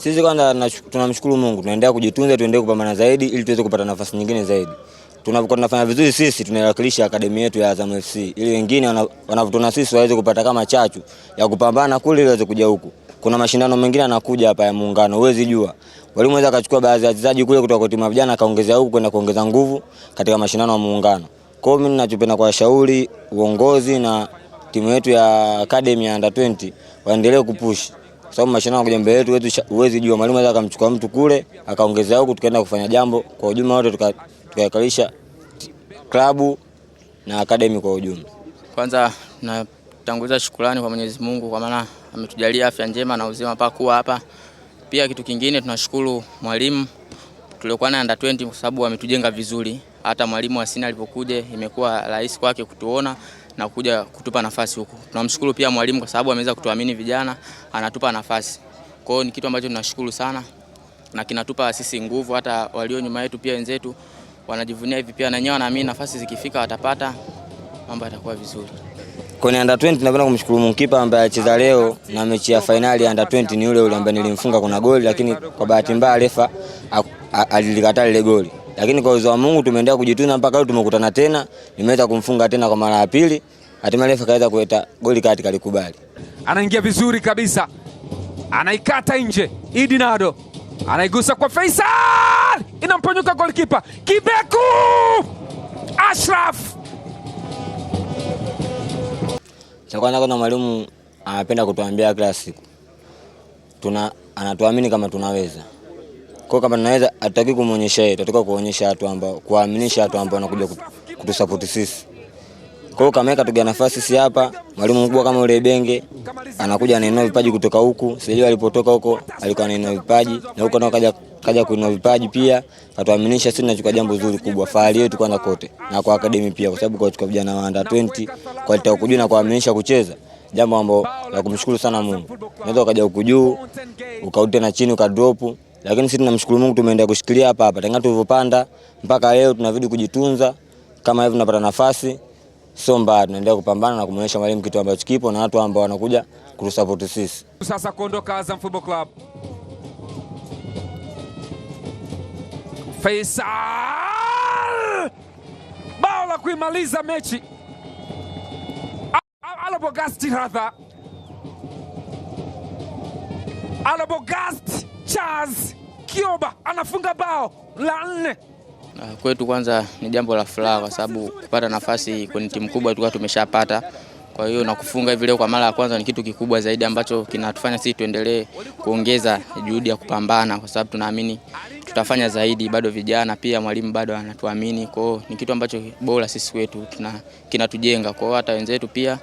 Sisi kwanza tunamshukuru Mungu, tunaendelea kujitunza, tuendelee kupambana zaidi ili tuweze kupata nafasi nyingine zaidi. Tunapokuwa tunafanya vizuri sisi tunawakilisha akademi yetu ya Azam FC ili wengine wanavutana sisi waweze kupata kama chachu ya kupambana kule ili waweze kuja huku. Kuna mashindano mengine yanakuja hapa ya Muungano, huwezi jua. Walimu waweza akachukua baadhi ya wachezaji kule kutoka kwa timu ya vijana akaongezea huku kwenda kuongeza nguvu katika mashindano ya Muungano. Kwa hiyo mimi ninachopenda kuwashauri uongozi na timu yetu ya Academy ya Under 20 waendelee kupush. Kwa sababu mashindano yanakuja mbele yetu, huwezi jua mwalimu anaweza akamchukua mtu kule akaongezea huku tukaenda kufanya jambo kwa ujumla wote tukawakalisha klabu na Academy kwa ujumla. Kwanza natanguliza shukrani kwa Mwenyezi Mungu kwa maana ametujalia afya njema na uzima mpaka kuwa hapa. Pia kitu kingine tunashukuru mwalimu tuliokuwa na Under 20 kwa sababu ametujenga vizuri. Hata mwalimu Asina alipokuja imekuwa rahisi kwake kutuona na kuja kutupa nafasi huko. Tunamshukuru pia mwalimu kwa sababu ameweza kutuamini vijana, anatupa nafasi. Kwa hiyo ni kitu ambacho tunashukuru sana na kinatupa sisi nguvu, hata walio nyuma yetu pia wenzetu wanajivunia hivi pia na wenyewe wanaamini nafasi zikifika watapata, mambo yatakuwa vizuri. Kwenye Under 20 napenda kumshukuru Munkipa ambaye alicheza leo na mechi ya finali ya Under 20 ni yule ambaye nilimfunga kuna goli, lakini kwa bahati mbaya refa alilikataa ile goli. Lakini kwa uwezo wa Mungu tumeendelea kujitunza mpaka leo tumekutana tena, nimeweza kumfunga tena kwa mara ya pili. Hatimaye refa kaweza kuleta goli kati kalikubali. Anaingia vizuri kabisa. Anaikata nje. Idi Nado. Anaigusa kwa Faisal. Inamponyoka goalkeeper. Kibeku! Ashraf. Kwanza kuna mwalimu anapenda kutuambia kila siku. Anatuamini kama tunaweza. Kwa kama tunaweza hataki kumuonyesha yeye, tunataka kuonyesha watu ambao kuaminisha watu ambao wanakuja kutusupport sisi. Kwa hiyo kama tugia nafasi sisi hapa, mwalimu mkubwa kama ule Benge anakuja anainua vipaji kutoka huku. Sijui alipotoka huko alikuwa anainua vipaji na huko ndio kaja kuinua vipaji pia. Katuaminisha sisi tunachukua jambo zuri kubwa. Fahari yetu kwanza kote na kwa Academy pia kwa sababu kwa chukua vijana wa Under 20 kwa litaka kujua na kuaminisha kucheza. Jambo ambalo la kumshukuru sana Mungu. Unaweza ukaja huku juu, ukaute na chini ukadrop. Lakini sisi tunamshukuru Mungu tumeendelea kushikilia hapa tangu tulipopanda mpaka leo tunazidi kujitunza kama hivi tunapata nafasi sio mbaya tunaendelea kupambana na kumuonyesha mwalimu kitu ambacho kipo na watu ambao wanakuja kutusupport sisi. Sasa kuondoka Azam Football Club. Faisal! Bao la kuimaliza mechi. Alabogasti radha. Alabogasti Charles Kioba anafunga bao la 4. Kwetu kwanza ni jambo la furaha kwa sababu kupata nafasi kwenye timu kubwa tulikuwa tumeshapata. Kwa hiyo na kufunga hivi leo kwa mara ya kwanza ni kitu kikubwa zaidi ambacho kinatufanya sisi tuendelee kuongeza juhudi ya kupambana kwa sababu tunaamini tutafanya zaidi, bado vijana pia mwalimu bado anatuamini. Kwa hiyo ni kitu ambacho bora sisi kwetu kinatujenga. Kwa hiyo hata wenzetu pia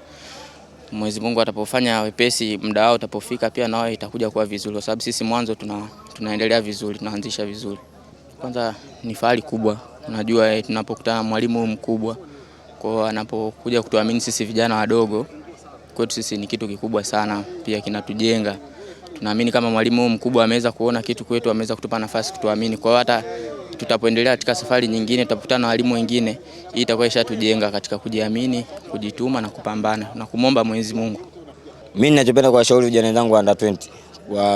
Mwenyezi Mungu atapofanya wepesi muda wao utapofika pia na wao itakuja kuwa vizuri kwa sababu sisi mwanzo tunaendelea vizuri, tunaanzisha vizuri. Kwanza ni fahari kubwa. Unajua tunapokutana mwalimu mkubwa kwa hiyo anapokuja kutuamini sisi vijana wadogo kwetu sisi ni kitu kikubwa sana pia kinatujenga. Tunaamini kama mwalimu mkubwa ameweza kuona kitu kwetu ameweza kutupa nafasi kutuamini. Kwa hiyo hata tutapoendelea katika safari nyingine tutakutana na walimu wengine hii itakuwa ishatujenga katika kujiamini, kujituma na kupambana na kumwomba Mwenyezi Mungu. Mimi ninachopenda kuwashauri vijana wenzangu wa Under 20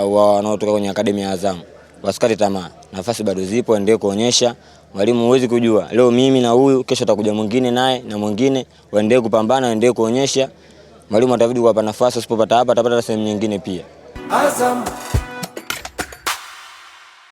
wanaotoka kwenye Academy ya Azam wasikate tamaa. Nafasi bado zipo, endelee kuonyesha. Mwalimu huwezi kujua. Leo mimi na huyu, kesho atakuja mwingine naye na mwingine, waendelee kupambana, waendelee kuonyesha. Mwalimu atazidi kuwapa nafasi, usipopata hapa atapata sehemu nyingine pia. Azam